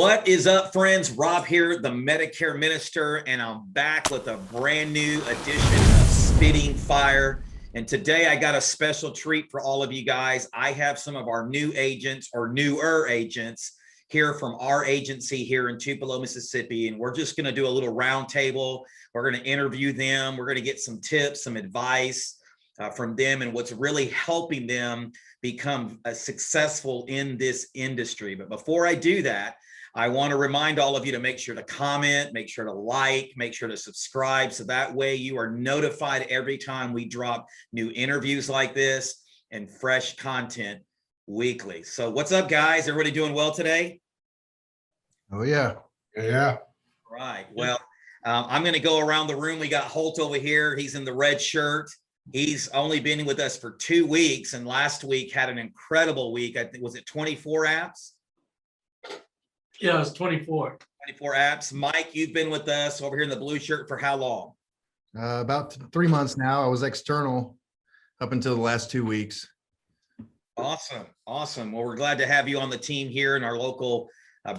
What is up, friends? Rob here, the Medicare minister, and I'm back with a brand new edition of Spitting Fire. And today I got a special treat for all of you guys. I have some of our new agents or newer agents here from our agency here in Tupelo, Mississippi. And we're just going to do a little roundtable. We're going to interview them. We're going to get some tips, some advice from them and what's really helping them become successful in this industry. But before I do that, I want to remind all of you to make sure to comment, make sure to like, make sure to subscribe. So that way you are notified every time we drop new interviews like this and fresh content weekly. So what's up, guys? Everybody doing well today? Oh, yeah. Yeah. Right. Well, I'm going to go around the room. We got Holt over here. He's in the red shirt. He's only been with us for 2 weeks, and last week had an incredible week. I think, was it 24 apps? Yeah, it was 24. 24 apps. Mike, you've been with us over here in the blue shirt for how long? About 3 months now. I was external up until the last 2 weeks. Awesome. Awesome. Well, we're glad to have you on the team here in our local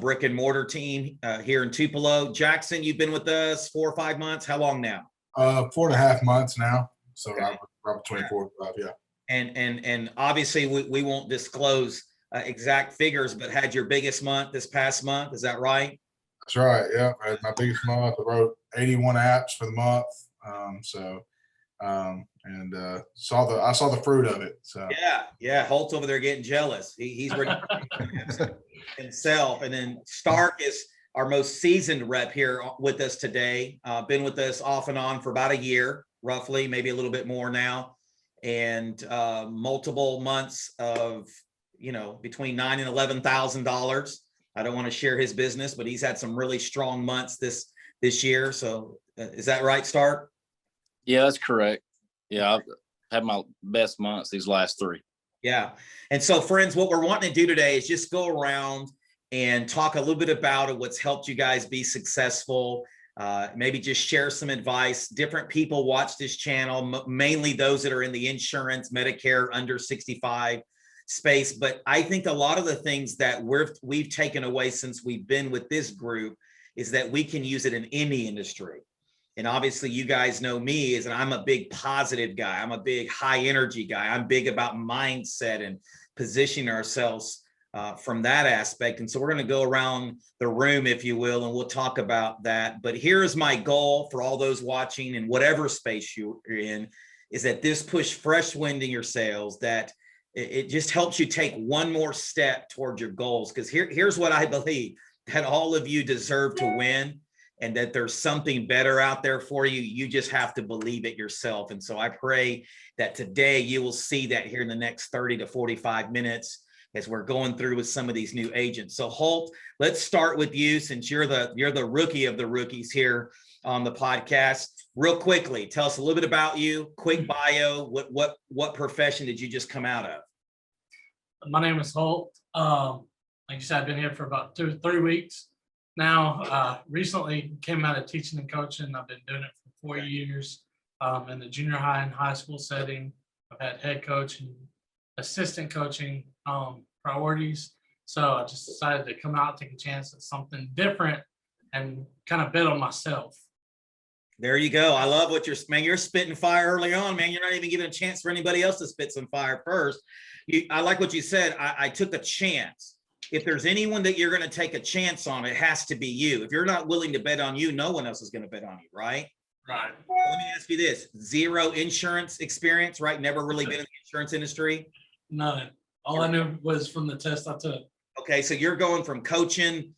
brick and mortar team here in Tupelo. Jackson, you've been with us 4 or 5 months. How long now? 4.5 months now. So Okay. I'm 24, yeah. And obviously we won't disclose exact figures, but had your biggest month this past month. Is that right? That's right. Yeah. I had my biggest month. I wrote 81 apps for the month. I saw the fruit of it. So Yeah. Holt's over there getting jealous. He's ready himself. And then Stark is our most seasoned rep here with us today. Been with us off and on for about a year, roughly, maybe a little bit more now, and multiple months of between $9,000 and $11,000. I don't want to share his business, but he's had some really strong months this year. So is that right, Stark? Yeah, that's correct. Yeah, I've had my best months these last 3. Yeah. And so, friends, what we're wanting to do today is just go around and talk a little bit about what's helped you guys be successful. Maybe just share some advice. Different people watch this channel, mainly those that are in the insurance, Medicare, under 65 space. But I think a lot of the things that we've taken away since we've been with this group is that we can use it in any industry. And obviously you guys know me and I'm a big positive guy. I'm a big high energy guy. I'm big about mindset and positioning ourselves from that aspect. And so we're going to go around the room, if you will, and we'll talk about that. But here's my goal for all those watching in whatever space you're in, is that this push fresh wind in your sails, that it just helps you take one more step toward your goals. Because here's what I believe, that all of you deserve to win and that there's something better out there for you. You just have to believe it yourself. And so I pray that today you will see that here in the next 30 to 45 minutes as we're going through with some of these new agents. So Holt, let's start with you, since you're the rookie of the rookies here on the podcast. Real quickly, tell us a little bit about you, quick bio. What profession did you just come out of? My name is Holt. Like you said, I've been here for about 2 or 3 weeks now. Recently came out of teaching and coaching. I've been doing it for 4 years in the junior high and high school setting. I've had head coach and assistant coaching priorities. So I just decided to come out, take a chance at something different and kind of bet on myself. There you go. I love what you're spitting fire early on, man. You're not even giving a chance for anybody else to spit some fire first. I like what you said. I took a chance. If there's anyone that you're going to take a chance on, it has to be you. If you're not willing to bet on you, no one else is going to bet on you, right? Right. Let me ask you this. 0 insurance experience, right? Never really been in the insurance industry? None. All I knew was from the test I took. Okay, so you're going from coaching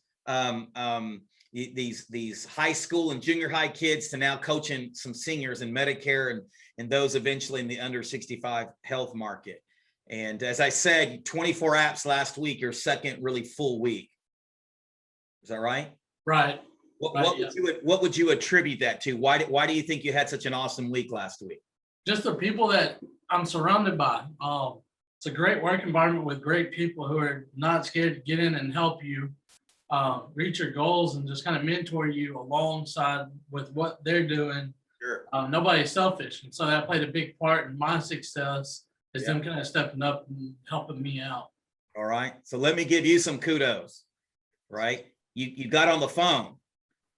these high school and junior high kids to now coaching some seniors in Medicare and those eventually in the under 65 health market. And as I said, 24 apps last week, your second really full week. Is that right? Right. What would you attribute that to? Why do you think you had such an awesome week last week? Just the people that I'm surrounded by. It's a great work environment with great people who are not scared to get in and help you reach your goals and just kind of mentor you alongside with what they're doing. Sure. Nobody's selfish. And so that played a big part in my success, is them kind of stepping up and helping me out. All right. So let me give you some kudos, right? you got on the phone.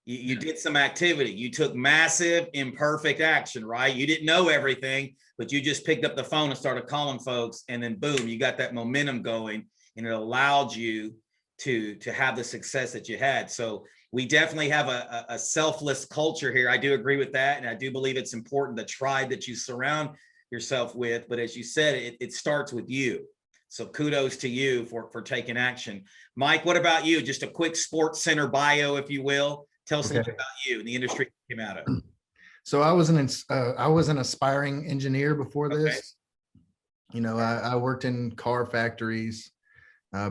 You did some activity. You took massive imperfect action, right? You didn't know everything, but you just picked up the phone and started calling folks, and then boom, you got that momentum going, and it allowed you to have the success that you had. So we definitely have a selfless culture here. I do agree with that, and I do believe it's important, the tribe that you surround yourself with. But as you said, it starts with you. So kudos to you for taking action. Mike, what about you? Just a quick Sports Center bio, if you will. Tell us a little bit about you and the industry you came out of. So I was an aspiring engineer before this. You know, I worked in car factories,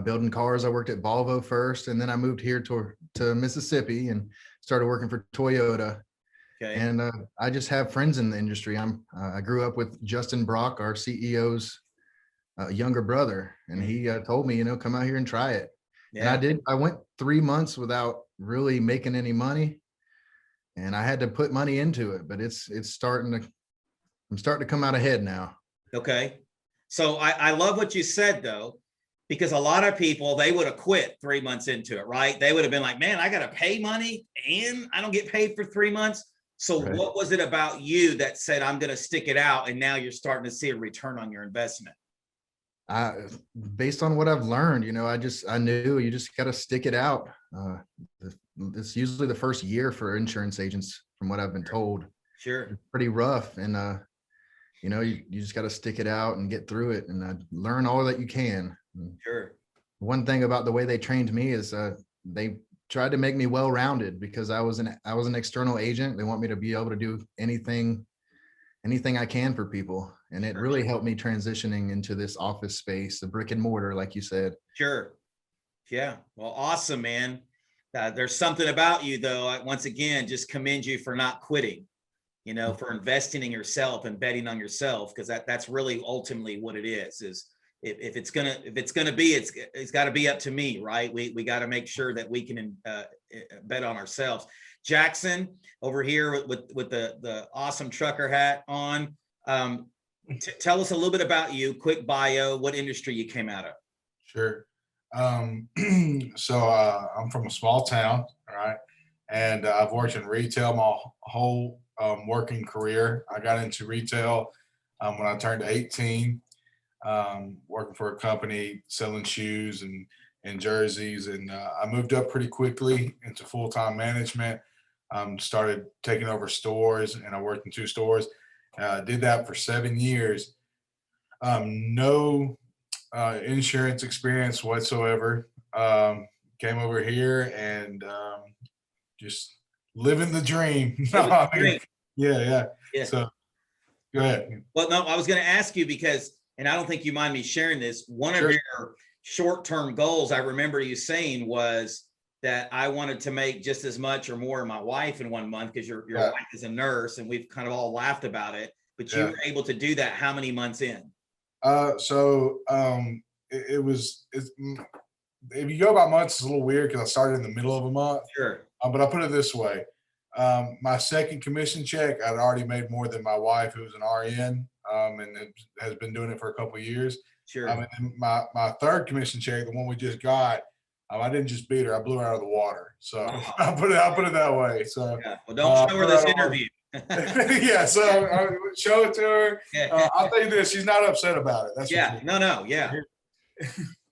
building cars. I worked at Volvo first, and then I moved here to Mississippi and started working for Toyota. Okay. And I just have friends in the industry. I grew up with Justin Brock, our CEO's younger brother, and he told me, you know, come out here and try it. And I did. I went 3 months without really making any money, and I had to put money into it. But it's starting to. I'm starting to come out ahead now. Okay. So I love what you said, though, because a lot of people, they would have quit 3 months into it, right? They would have been like, man, I got to pay money and I don't get paid for 3 months. So Right. What was it about you that said, I'm going to stick it out, and now you're starting to see a return on your investment? Based on what I've learned, you know, I knew you just got to stick it out. It's usually the first year for insurance agents, from what I've been told. Sure. It's pretty rough, and you know, you just got to stick it out and get through it, and learn all that you can. Sure. One thing about the way they trained me is they tried to make me well-rounded, because I was an external agent. They want me to be able to do anything I can for people. And it really helped me transitioning into this office space, the brick and mortar, like you said. Sure. Yeah. Well, awesome, man. There's something about you, though. I, once again, just commend you for not quitting, you know, for investing in yourself and betting on yourself, because that's really ultimately what it is if it's gonna be, it's got to be up to me, right? We got to make sure that we can bet on ourselves. Jackson over here with the awesome trucker hat on. Tell us a little bit about you, quick bio, what industry you came out of. Sure. So I'm from a small town, right? And I've worked in retail my whole working career. I got into retail when I turned 18, working for a company selling shoes and jerseys. And I moved up pretty quickly into full-time management, started taking over stores, and I worked in 2 stores. Did that for 7 years. No insurance experience whatsoever. Came over here and just living the dream. I mean, yeah. So go ahead. Well, no, I was going to ask you because, and I don't think you mind me sharing this, one Sure. of your short-term goals, I remember you saying, was that I wanted to make just as much or more of my wife in 1 month, because your Yeah. wife is a nurse, and we've kind of all laughed about it, but you Yeah. were able to do that how many months in? If you go by months, it's a little weird because I started in the middle of a month. Sure. But I put it this way. My second commission check, I'd already made more than my wife, who was an RN, and has been doing it for a couple of years. Sure. And then my third commission check, the one we just got, I didn't just beat her; I blew her out of the water. So Wow. I'll put it that way. So Yeah. Well, don't show her this interview. yeah, so I show it to her. I'll tell you this: she's not upset about it. That's Yeah. No. Yeah.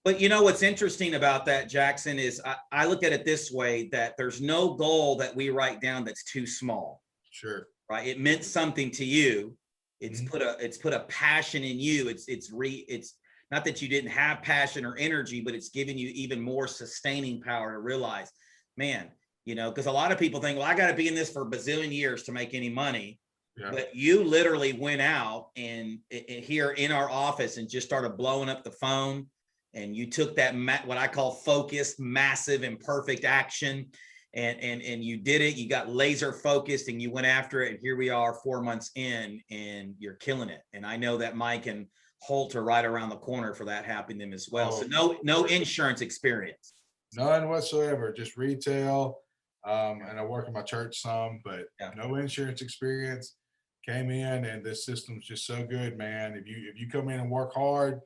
But you know what's interesting about that, Jackson, is I look at it this way, that there's no goal that we write down that's too small. Sure. Right. It meant something to you. It's Mhm. put a passion in you. It's not that you didn't have passion or energy, but it's giving you even more sustaining power to realize, man, you know, because a lot of people think, well, I got to be in this for a bazillion years to make any money. Yeah. But you literally went out and here in our office and just started blowing up the phone. And you took that what I call focused, massive, imperfect action, and you did it. You got laser focused and you went after it. And here we are 4 months in, and you're killing it. And I know that Mike and Holt are right around the corner for that happening as well. So no insurance experience. None whatsoever. Just retail, and I work in my church some, but no insurance experience. Came in, and this system's just so good, man. If you come in and work hard,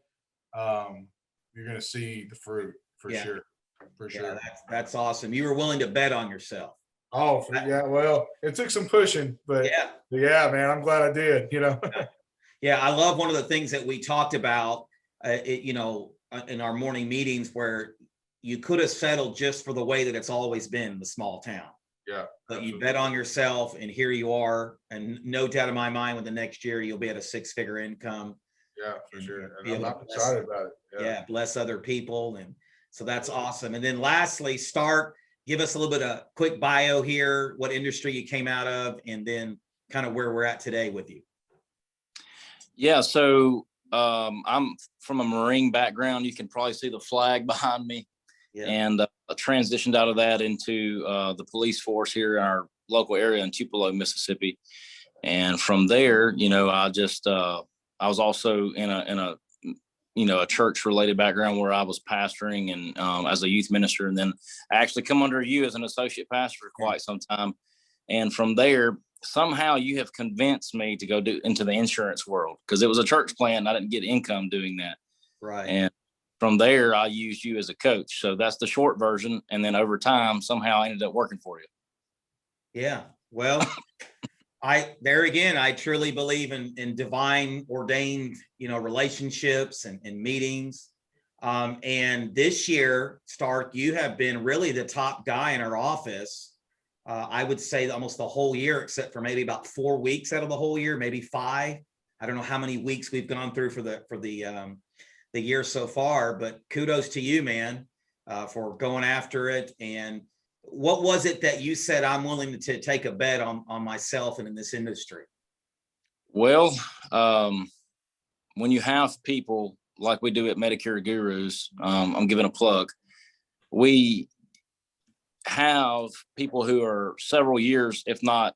you're going to see the fruit for sure. for sure. That's awesome. You were willing to bet on yourself. Oh, yeah. Well, it took some pushing, but yeah, man, I'm glad I did, Yeah, I love one of the things that we talked about, in our morning meetings where you could have settled just for the way that it's always been the small town. Yeah. But you bet on yourself, and here you are. And no doubt in my mind, with the next year, you'll be at a 6-figure income. Yeah, for sure. And I'm excited about it. Yeah, bless other people. And so that's awesome. And then lastly, give us a little bit of quick bio here, what industry you came out of, and then kind of where we're at today with you. Yeah, so I'm from a Marine background. You can probably see the flag behind me. Yeah. And I transitioned out of that into the police force here in our local area in Tupelo, Mississippi. And from there, I was also in a church related background where I was pastoring and as a youth minister. And then I actually come under you as an associate pastor for quite some time. And from there, somehow you have convinced me to go into the insurance world, because it was a church plant and I didn't get income doing that. Right. And from there, I used you as a coach. So that's the short version. And then over time, somehow I ended up working for you. Yeah. Well, I truly believe in divine ordained, relationships and meetings. And this year, Stark, you have been really the top guy in our office. I would say almost the whole year, except for maybe about 4 weeks out of the whole year, maybe 5. I don't know how many weeks we've gone through for the year so far, but kudos to you, man, for going after it. And what was it that you said, I'm willing to take a bet on myself and in this industry? Well, when you have people like we do at Medicare Gurus, I'm giving a plug. We have people who are several years, if not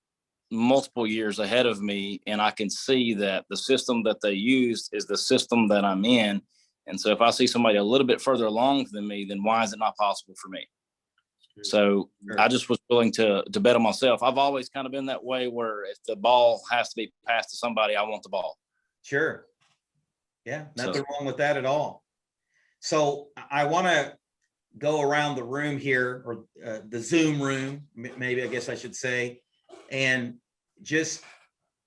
multiple years ahead of me. And I can see that the system that they use is the system that I'm in. And so if I see somebody a little bit further along than me, then why is it not possible for me? So I just was willing to bet on myself. I've always kind of been that way, where if the ball has to be passed to somebody, I want the ball. Sure. Yeah, nothing wrong with that at all. So I want to go around the room here, or the Zoom room, maybe I guess I should say, and just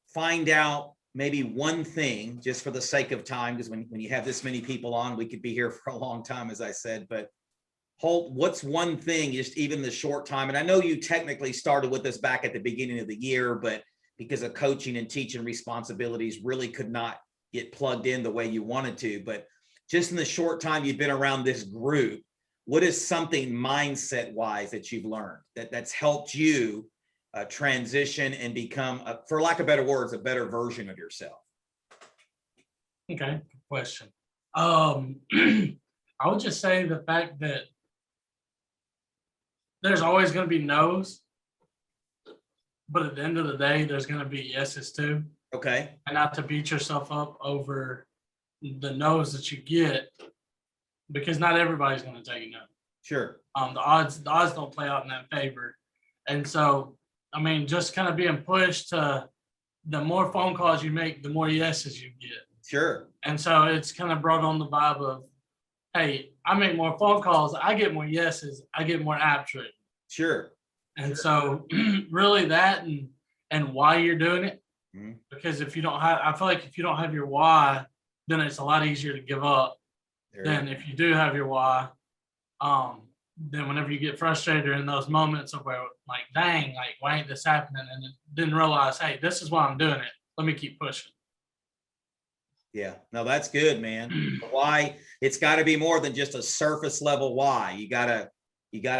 find out maybe one thing, just for the sake of time, because when you have this many people on, we could be here for a long time, as I said. But Holt, what's one thing, just even the short time? And I know you technically started with us back at the beginning of the year, but because of coaching and teaching responsibilities, really could not get plugged in the way you wanted to. But just in the short time you've been around this group, what is something mindset wise that you've learned that's helped you transition and become, for lack of better words, a better version of yourself? Okay, good question. I would just say the fact that there's always going to be no's, but at the end of the day, there's going to be yeses too. Okay. And not to beat yourself up over the no's that you get, because not everybody's going to tell you no. Sure. The odds don't play out in that favor. And so, I mean, just kind of being pushed to, the more phone calls you make, the more yeses you get. Sure. And so it's kind of brought on the vibe of, hey, I make more phone calls, I get more yeses, I get more apps written. Sure. And so really that and why you're doing it. Mm-hmm. Because if you don't have, I feel like if you don't have your why, then it's a lot easier to give up than if you do have your why. Then whenever you get frustrated in those moments of where, like, dang, like, why ain't this happening? And then realize, hey, this is why I'm doing it. Let me keep pushing. Yeah, no, that's good, man. Why? It's got to be more than just a surface level why. You gotta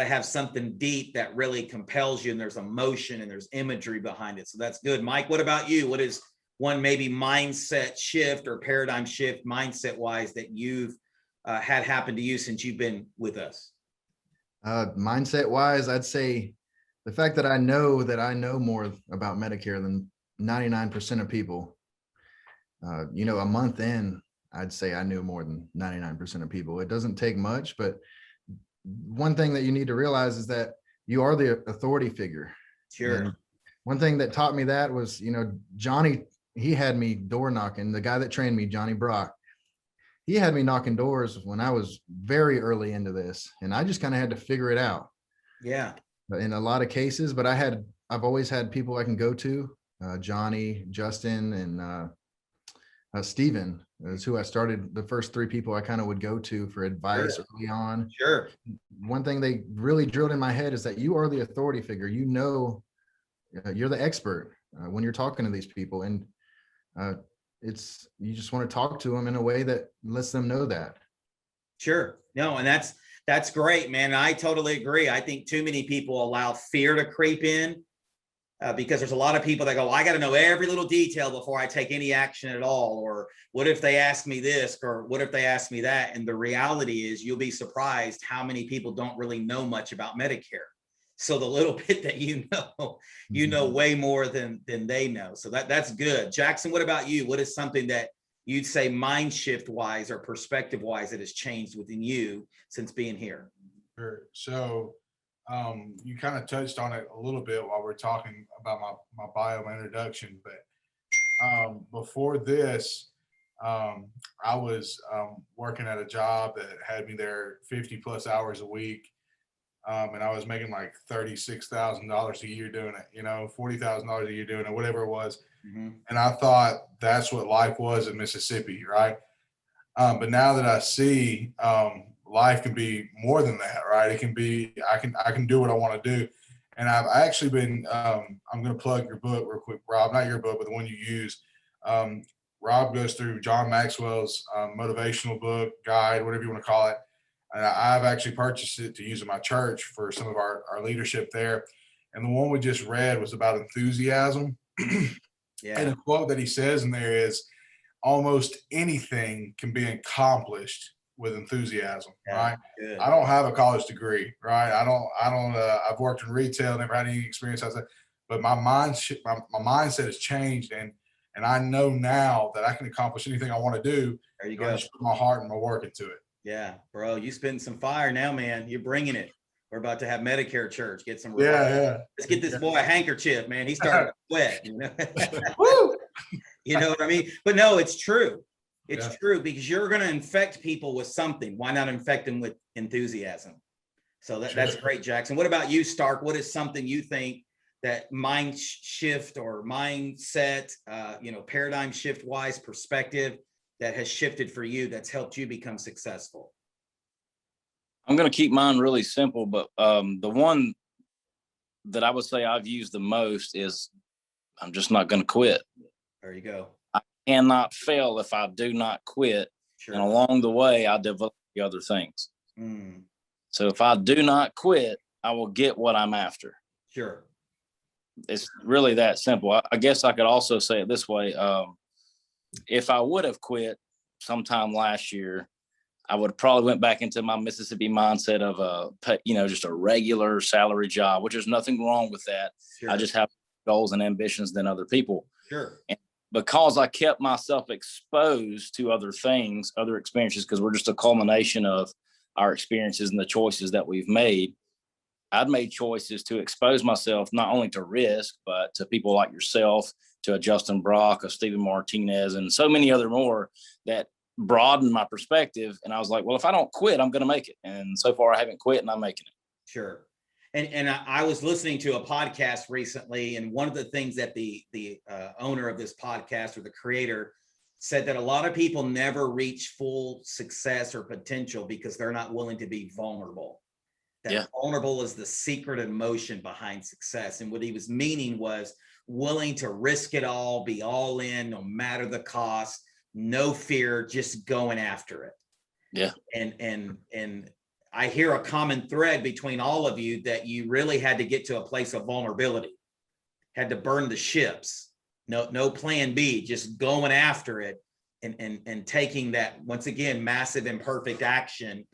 have something deep that really compels you, and there's emotion and there's imagery behind it. So that's good. Mike, what about you? What is one maybe mindset shift or paradigm shift mindset wise that you've had happen to you since you've been with us? Mindset wise, I'd say the fact that I know more about Medicare than 99% of people. A month in, I'd say I knew more than 99% of people. It doesn't take much, but one thing that you need to realize is that you are the authority figure. Sure. And one thing that taught me that was, Johnny, he had me door knocking. The guy that trained me, Johnny Brock, he had me knocking doors when I was very early into this, and I just kind of had to figure it out. Yeah. In a lot of cases, but I've always had people I can go to, Johnny, Justin, and Steven is who I started. The first three people I kind of would go to for advice early on. Sure. One thing they really drilled in my head is that you are the authority figure. You know, you're the expert when you're talking to these people, and you just want to talk to them in a way that lets them know that. Sure. No, and that's great, man. I totally agree. I think too many people allow fear to creep in because there's a lot of people that go, I got to know every little detail before I take any action at all. Or what if they ask me this? Or what if they ask me that? And the reality is you'll be surprised how many people don't really know much about Medicare. So the little bit that you know way more than they know. So that's good. Jackson, what about you? What is something that you'd say mind shift wise or perspective wise that has changed within you since being here? Sure. So you kind of touched on it a little bit while we're talking about my bio, my introduction, but before this, I was working at a job that had me there 50 plus hours a week. And I was making like $36,000 a year doing it, $40,000 a year doing it, whatever it was. Mm-hmm. And I thought that's what life was in Mississippi, right? But now that I see life can be more than that, right? It can be, I can do what I want to do. And I've actually been, I'm going to plug your book real quick, Rob, not your book, but the one you use. Rob goes through John Maxwell's motivational book, guide, whatever you want to call it. And I've actually purchased it to use in my church for some of our leadership there. And the one we just read was about enthusiasm. Yeah. And a quote that he says in there is, almost anything can be accomplished with enthuandenthusiasm, right? Good. I don't have a college degree, right? I've worked in retail, never had any experience outside, but my mindset has changed, and I know now that I can accomplish anything I want to do. There you go. I just put my heart and my work into it. Yeah, bro, you spitting some fire now, man. You're bringing it. We're about to have Medicare church. Get some. Yeah. Let's get this boy a handkerchief, man. He's starting to sweat. Woo! You know what I mean? But no, it's true. It's true because you're going to infect people with something. Why not infect them with enthusiasm? So that's great, Jackson. What about you, Stark? What is something you think that mind shift or mindset, paradigm shift wise perspective that has shifted for you that's helped you become successful? I'm going to keep mine really simple, but the one that I would say I've used the most is I'm just not going to quit. There you go. I cannot fail if I do not quit. Sure. And along the way, I develop the other things. Mm. So if I do not quit, I will get what I'm after. Sure. It's really that simple. I guess I could also say it this way. If I would have quit sometime last year, I would probably went back into my Mississippi mindset of just a regular salary job, which there's nothing wrong with that. Sure. I just have goals and ambitions than other people. Sure. And because I kept myself exposed to other things, other experiences, because we're just a culmination of our experiences and the choices that we've made. I'd made choices to expose myself not only to risk, but to people like yourself, to a Justin Brock, a Stephen Martinez, and so many other more that broadened my perspective. And I was like, well, if I don't quit, I'm going to make it. And so far I haven't quit and I'm making it. Sure. And I was listening to a podcast recently, and one of the things that the owner of this podcast or the creator said that a lot of people never reach full success or potential because they're not willing to be vulnerable. That vulnerable is the secret emotion behind success. And what he was meaning was willing to risk it all, be all in, no matter the cost, no fear, just going after it. Yeah. And I hear a common thread between all of you that you really had to get to a place of vulnerability, had to burn the ships, no plan B, just going after it and taking that, once again, massive imperfect action.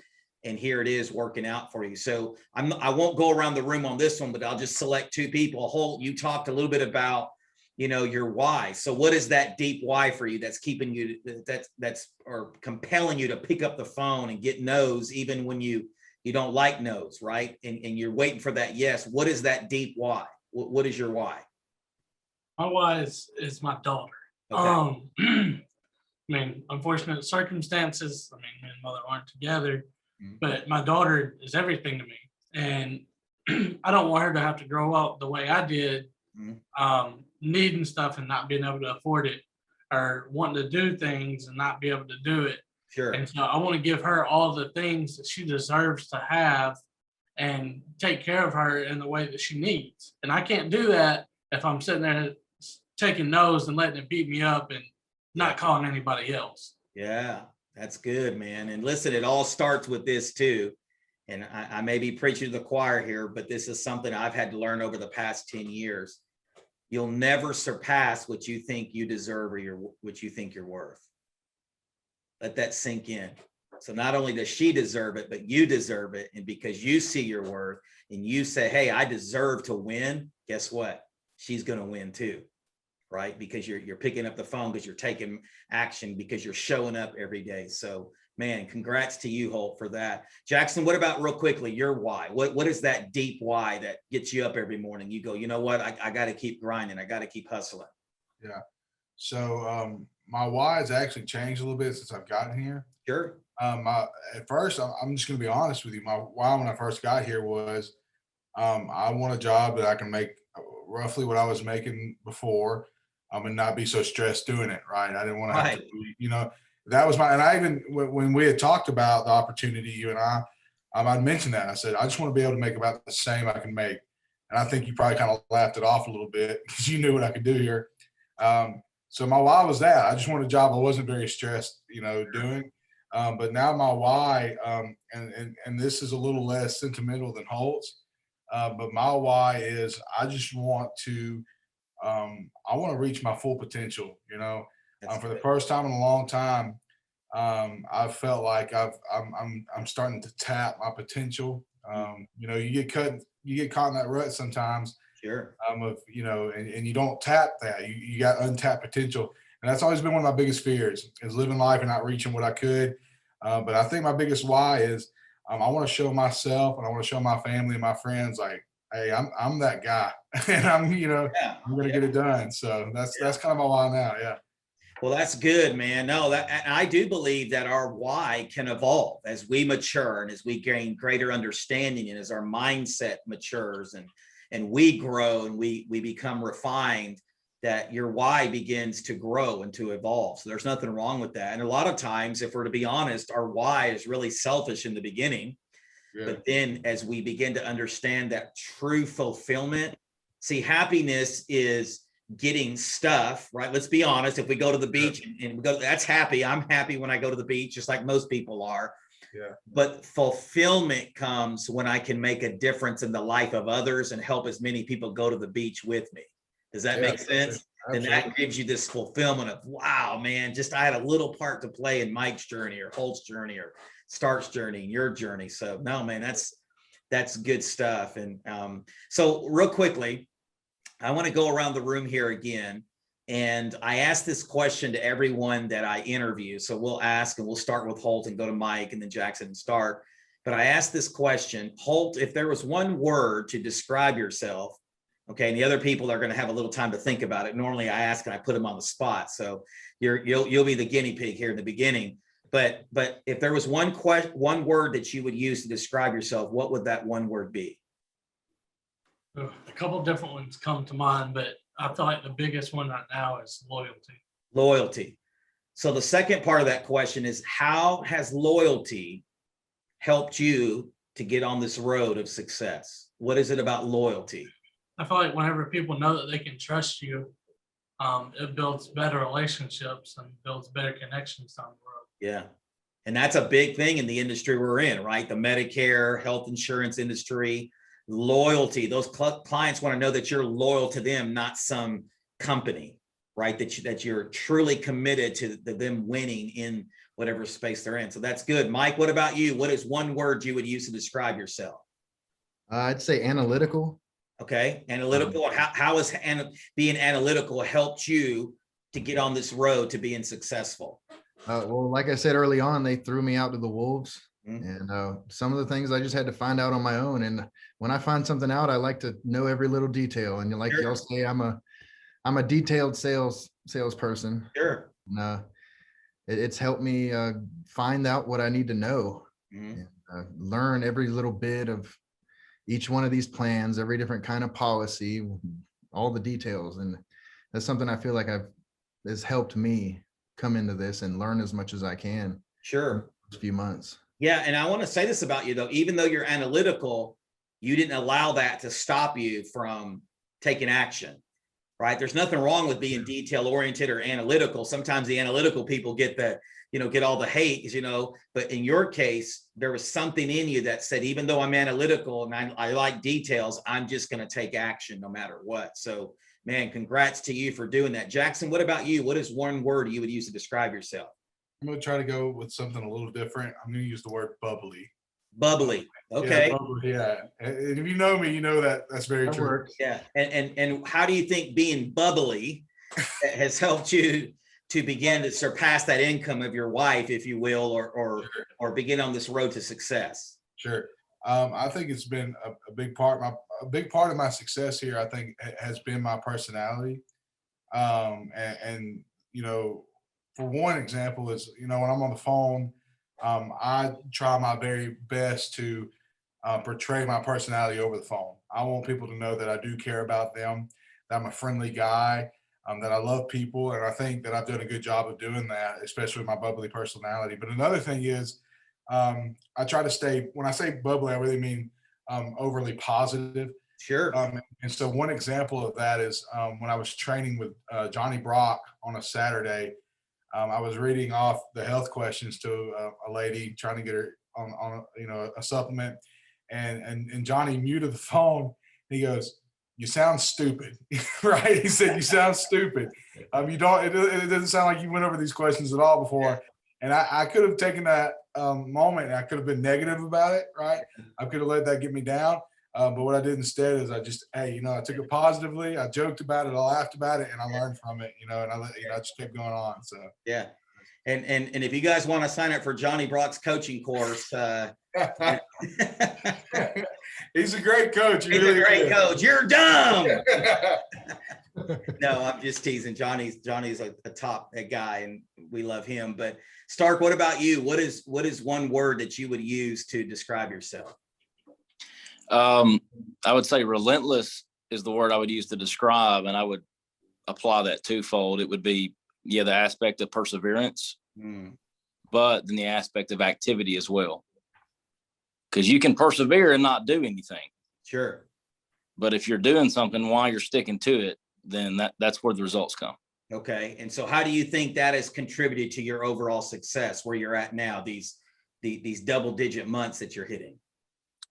And here it is working out for you. So I won't go around the room on this one, but I'll just select two people. Holt, you talked a little bit about, your why. So what is that deep why for you that's keeping you, that's or compelling you to pick up the phone and get no's even when you don't like no's, right? And you're waiting for that yes. What is that deep why? What is your why? My why is my daughter. Okay. I mean, unfortunate circumstances. I mean, me and mother aren't together, Mhm. but my daughter is everything to me. And I don't want her to have to grow up the way I did, Mhm. needing stuff and not being able to afford it, or wanting to do things and not be able to do it. Sure. And so I want to give her all the things that she deserves to have and take care of her in the way that she needs. And I can't do that if I'm sitting there taking no's and letting it beat me up and not calling anybody else. Yeah, that's good, man. And listen, it all starts with this too. And I may be preaching to the choir here, but this is something I've had to learn over the past 10 years. You'll never surpass what you think you deserve or what you think you're worth. Let that sink in. So not only does she deserve it, but you deserve it. And because you see your worth and you say, hey, I deserve to win, guess what? She's going to win too, right? Because you're picking up the phone, because you're taking action, because you're showing up every day. So man, congrats to you, Holt, for that. Jackson, what about real quickly, your why? What is that deep why that gets you up every morning? You go, you know what? I got to keep grinding. I got to keep hustling. Yeah. So my why has actually changed a little bit since I've gotten here. Sure. At first, I'm just going to be honest with you. My why when I first got here was I want a job that I can make roughly what I was making before, and not be so stressed doing it. Right. I didn't want to have to, that was my, and I even, when we had talked about the opportunity, you and I mentioned that. I said, I just want to be able to make about the same I can make. And I think you probably kind of laughed it off a little bit because you knew what I could do here. So my why was that. I just wanted a job I wasn't very stressed, doing. But now my why, and this is a little less sentimental than Holt's, but my why is I just want to, I want to reach my full potential, for the first time in a long time. I've felt like I'm starting to tap my potential. You get caught in that rut sometimes. Sure. And you don't tap that. You got untapped potential. And that's always been one of my biggest fears, is living life and not reaching what I could. But I think my biggest why is I want to show myself and I want to show my family and my friends, like, hey, I'm that guy, and I'm going to get it done. So that's kind of my why now. Yeah. Well, that's good, man. No, and I do believe that our why can evolve as we mature and as we gain greater understanding and as our mindset matures and we grow and we become refined, that your why begins to grow and to evolve. So there's nothing wrong with that. And a lot of times, if we're to be honest, our why is really selfish in the beginning. Yeah. But then as we begin to understand that true fulfillment, see, happiness is getting stuff, right? Let's be honest. If we go to the beach and we go, that's happy. I'm happy when I go to the beach, just like most people are. Yeah. But fulfillment comes when I can make a difference in the life of others and help as many people go to the beach with me. Does that make sense? And that gives you this fulfillment of, wow, man, just I had a little part to play in Mike's journey or Holt's journey or Stark's journey, your journey. So no, man, that's good stuff. And so real quickly, I want to go around the room here again. And I ask this question to everyone that I interview. So we'll ask, and we'll start with Holt and go to Mike and then Jackson and Stark. But I asked this question, Holt, if there was one word to describe yourself, okay, and the other people are going to have a little time to think about it. Normally I ask and I put them on the spot. So you'll be the guinea pig here in the beginning. But if there was one word that you would use to describe yourself, what would that one word be? A couple of different ones come to mind, but I feel like the biggest one right now is loyalty. Loyalty. So the second part of that question is, how has loyalty helped you to get on this road of success? What is it about loyalty? I feel like whenever people know that they can trust you, it builds better relationships and builds better connections down the road. Yeah. And that's a big thing in the industry we're in, right? The Medicare, health insurance industry, loyalty. Those clients want to know that you're loyal to them, not some company, right? That you're truly committed to them winning in whatever space they're in. So that's good. Mike, what about you? What is one word you would use to describe yourself? I'd say analytical. Okay. Analytical. How has being analytical helped you to get on this road to being successful? Well, like I said early on, they threw me out to the wolves. And some of the things I just had to find out on my own. And when I find something out, I like to know every little detail. And like y'all say, I'm a detailed salesperson. Sure. it's helped me find out what I need to know, and, learn every little bit of each one of these plans, every different kind of policy, all the details. And that's something I feel like has helped me come into this and learn as much as I can. Sure. A few months. Yeah. And I want to say this about you though, even though you're analytical, you didn't allow that to stop you from taking action, right? There's nothing wrong with being detail oriented or analytical. Sometimes the analytical people get the, get all the hate, but in your case, there was something in you that said, even though I'm analytical and I like details, I'm just going to take action no matter what. So man, congrats to you for doing that. Jackson, what about you? What is one word you would use to describe yourself? I'm going to try to go with something a little different. I'm going to use the word bubbly. Bubbly. Okay. Yeah, bubbly, yeah. And if you know me, you know that's very true. Works. Yeah. And how do you think being bubbly has helped you to begin to surpass that income of your wife, if you will, or begin on this road to success? Sure. I think it's been a big part. A big part of my success here, I think, has been my personality. And for one example is, when I'm on the phone, I try my very best to portray my personality over the phone. I want people to know that I do care about them, that I'm a friendly guy, that I love people. And I think that I've done a good job of doing that, especially with my bubbly personality. But another thing is, I try to stay, when I say bubbly, I really mean overly positive. Sure. And so one example of that is when I was training with Johnny Brock on a Saturday, I was reading off the health questions to a lady trying to get her on a supplement, and Johnny muted the phone. He goes, "You sound stupid," right? He said, "You sound stupid. You don't. It doesn't sound like you went over these questions at all before." And I could have taken that moment and I could have been negative about it, right? I could have let that get me down. But what I did instead is I just, I took it positively. I joked about it, I laughed about it, and I learned from it, and I just kept going on. So yeah. And if you guys want to sign up for Johnny Brock's coaching course, he's a great coach. He's really a great coach. You're dumb. No, I'm just teasing. Johnny's a top guy, and we love him. But Stark, what about you? What is one word that you would use to describe yourself? I would say relentless is the word I would use to describe, and I would apply that twofold. It would be, the aspect of perseverance, but then the aspect of activity as well. Because you can persevere and not do anything. Sure. But if you're doing something while you're sticking to it, then that's where the results come. Okay. And so how do you think that has contributed to your overall success where you're at now, these double-digit months that you're hitting?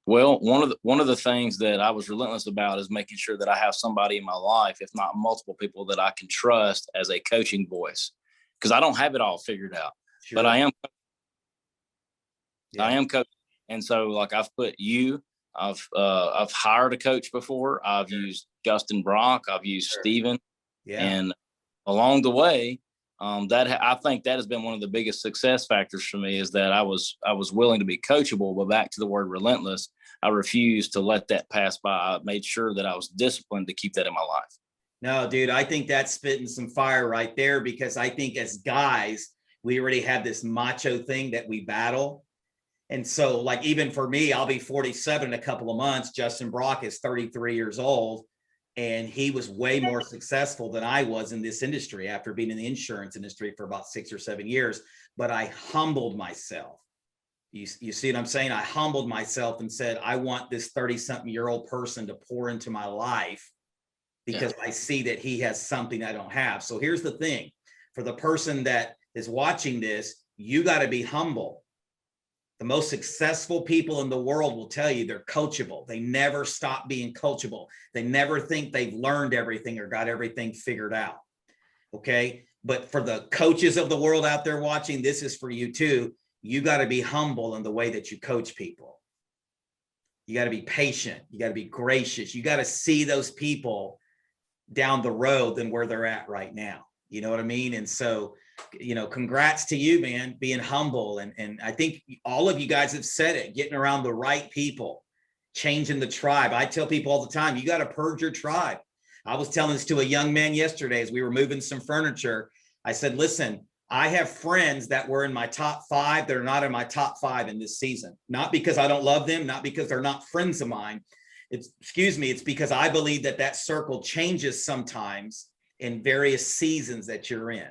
Well, one of the things that I was relentless about is making sure that I have somebody in my life, if not multiple people, that I can trust as a coaching voice, because I don't have it all figured out, Sure. but I am. Yeah. I am coaching, and so like I've put you, I've hired a coach before. I've used Justin Brock. I've used Steven. Yeah. And along the way, I think that has been one of the biggest success factors for me, is that I was willing to be coachable. But back to the word relentless, I refused to let that pass by. I made sure that I was disciplined to keep that in my life. No, dude, I think that's spitting some fire right there, because I think as guys, we already have this macho thing that we battle. And so like, even for me, I'll be 47 in a couple of months. Justin Brock is 33 years old. And he was way more successful than I was in this industry after being in the insurance industry for about 6 or 7 years. But I humbled myself. You see what I'm saying? I humbled myself and said, I want this 30-something-year-old person to pour into my life, because I see that he has something I don't have. So here's the thing. For the person that is watching this, you got to be humble. The most successful people in the world will tell you they're coachable. They never stop being coachable. They never think they've learned everything or got everything figured out. Okay. But for the coaches of the world out there watching, this is for you too. You got to be humble in the way that you coach people. You got to be patient. You got to be gracious. You got to see those people down the road than where they're at right now. You know what I mean? And so, congrats to you, man, being humble. And I think all of you guys have said it, getting around the right people, changing the tribe. I tell people all the time, you got to purge your tribe. I was telling this to a young man yesterday as we were moving some furniture. I said, listen, I have friends that were in my top 5 that are not in my top 5 in this season. Not because I don't love them, not because they're not friends of mine. It's because I believe that circle changes sometimes in various seasons that you're in.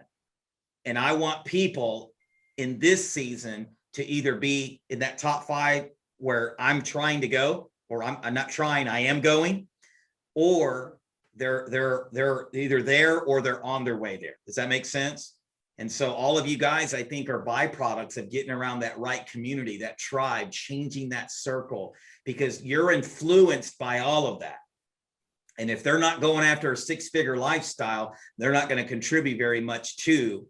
And I want people in this season to either be in that top 5 where I'm trying to go, or I'm not trying, I am going, or they're either there or they're on their way there. Does that make sense? And so all of you guys, I think, are byproducts of getting around that right community, that tribe, changing that circle, because you're influenced by all of that. And if they're not going after a 6-figure lifestyle, they're not going to contribute very much to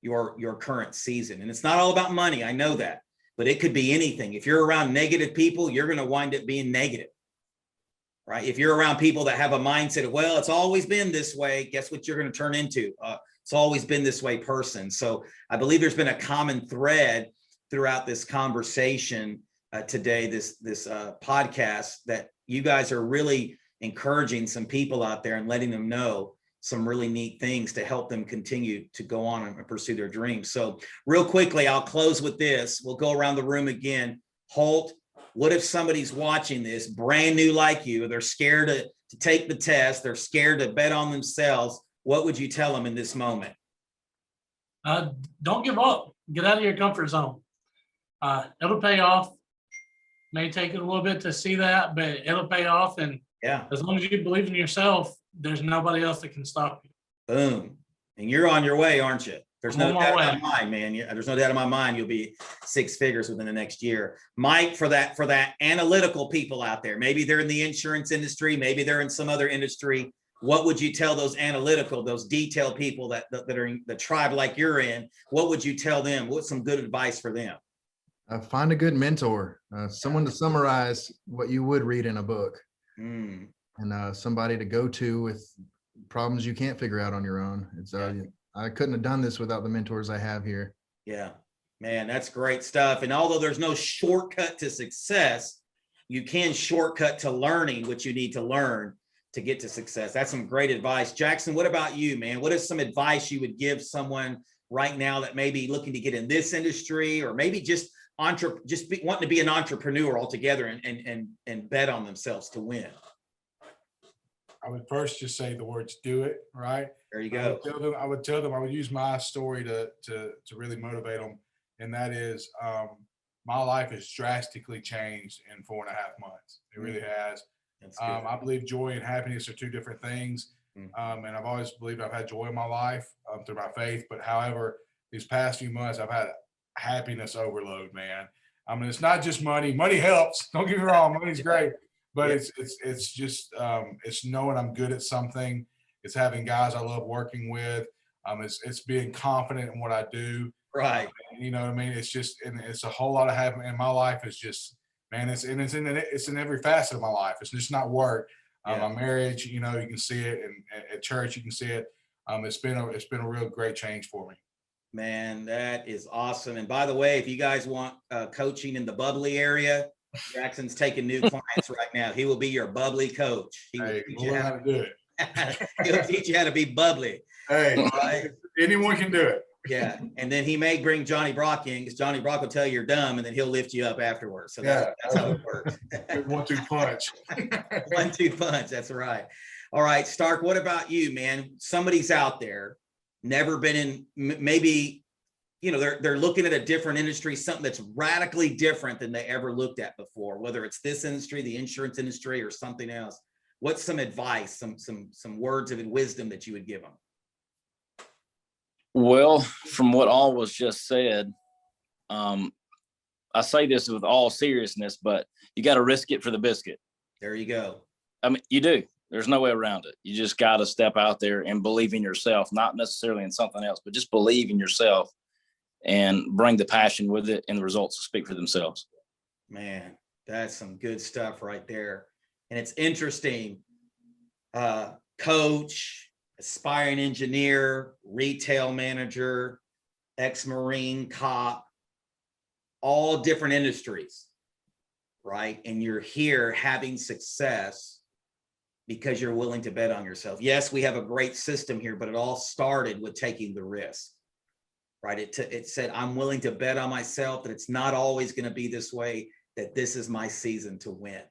your current season. And it's not all about money. I know that, but it could be anything. If you're around negative people, you're going to wind up being negative, right? If you're around people that have a mindset of, well, it's always been this way, guess what you're going to turn into? It's always been this way person. So I believe there's been a common thread throughout this conversation today, this podcast, that you guys are really encouraging some people out there and letting them know some really neat things to help them continue to go on and pursue their dreams. So real quickly, I'll close with this. We'll go around the room again. Holt, what if somebody's watching this brand new like you, they're scared to take the test, they're scared to bet on themselves? What would you tell them in this moment? Don't give up. Get out of your comfort zone. It'll pay off. May take it a little bit to see that, but it'll pay off. And yeah, as long as you believe in yourself, there's nobody else that can stop you. Boom. And you're on your way, aren't you? There's I'm no on my doubt way. in my mind, man. There's no doubt in my mind you'll be 6 figures within the next year. Mike, for that analytical people out there, maybe they're in the insurance industry, maybe they're in some other industry. What would you tell those analytical, those detailed people that are in the tribe like you're in? What would you tell them? What's some good advice for them? Find a good mentor, someone to summarize what you would read in a book, and somebody to go to with problems you can't figure out on your own. It's I couldn't have done this without the mentors I have here. Yeah, man, that's great stuff. And although there's no shortcut to success, you can shortcut to learning what you need to learn to get to success. That's some great advice. Jackson, what about you, man? What is some advice you would give someone right now that may be looking to get in this industry, or maybe just wanting to be an entrepreneur altogether and bet on themselves to win? I would first just say the words "do it," right? There you go. I would tell them, I would use my story to really motivate them. And that is, my life has drastically changed in 4.5 months. It really has. I believe joy and happiness are 2 different things. And I've always believed I've had joy in my life through my faith. But however, these past few months, I've had happiness overload, man. I mean, it's not just money. Money helps. Don't get me wrong. Money's great. But it's just it's knowing I'm good at something. It's having guys I love working with. It's being confident in what I do. Right. You know what I mean? It's just, and it's a whole lot of happiness. And my life is just, man, it's in every facet of my life. It's just not work. My marriage, you know, you can see it, and at church you can see it. It's been a real great change for me. Man, that is awesome. And by the way, if you guys want coaching in the bubbly area, Jackson's taking new clients right now. He will be your bubbly coach. He will teach you how to do it. He'll teach you how to be bubbly. Hey, right? Anyone can do it. Yeah. And then he may bring Johnny Brock in, because Johnny Brock will tell you you're dumb, and then he'll lift you up afterwards. So that's how it works. 1-2 punch. 1-2 punch. That's right. All right, Stark, what about you, man? Somebody's out there, never been in, maybe, you know, they're looking at a different industry, something that's radically different than they ever looked at before, whether it's this industry, the insurance industry, or something else. What's some advice, some words of wisdom that you would give them? Well, from what all was just said, I say this with all seriousness, but you got to risk it for the biscuit. There you go. I mean, you do. There's no way around it. You just got to step out there and believe in yourself, not necessarily in something else, but just believe in yourself and bring the passion with it, and the results will speak for themselves. Man, that's some good stuff right there. And it's interesting. Coach, aspiring engineer, retail manager, ex-Marine, cop, all different industries, right? And you're here having success because you're willing to bet on yourself. Yes, we have a great system here, but it all started with taking the risk. right? It said, I'm willing to bet on myself that it's not always going to be this way, that this is my season to win.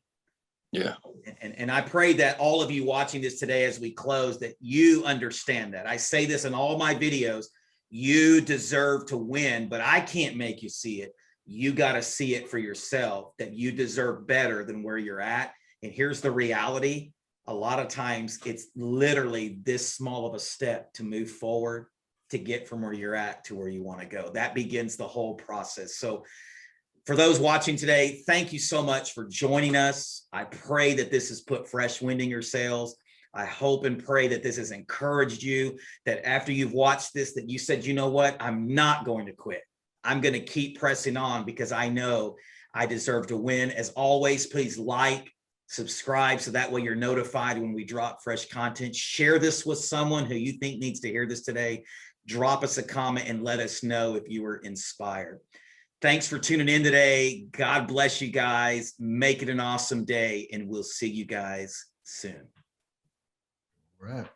Yeah. And I pray that all of you watching this today as we close, that you understand that. I say this in all my videos, you deserve to win, but I can't make you see it. You got to see it for yourself, that you deserve better than where you're at. And here's the reality. A lot of times it's literally this small of a step to move forward, to get from where you're at to where you want to go. That begins the whole process. So for those watching today, thank you so much for joining us. I pray that this has put fresh wind in your sails. I hope and pray that this has encouraged you, that after you've watched this, that you said, you know what, I'm not going to quit. I'm going to keep pressing on because I know I deserve to win. As always, please like, subscribe, so that way you're notified when we drop fresh content. Share this with someone who you think needs to hear this today. Drop us a comment and let us know if you were inspired. Thanks for tuning in today. God bless you guys. Make it an awesome day, and we'll see you guys soon. All right.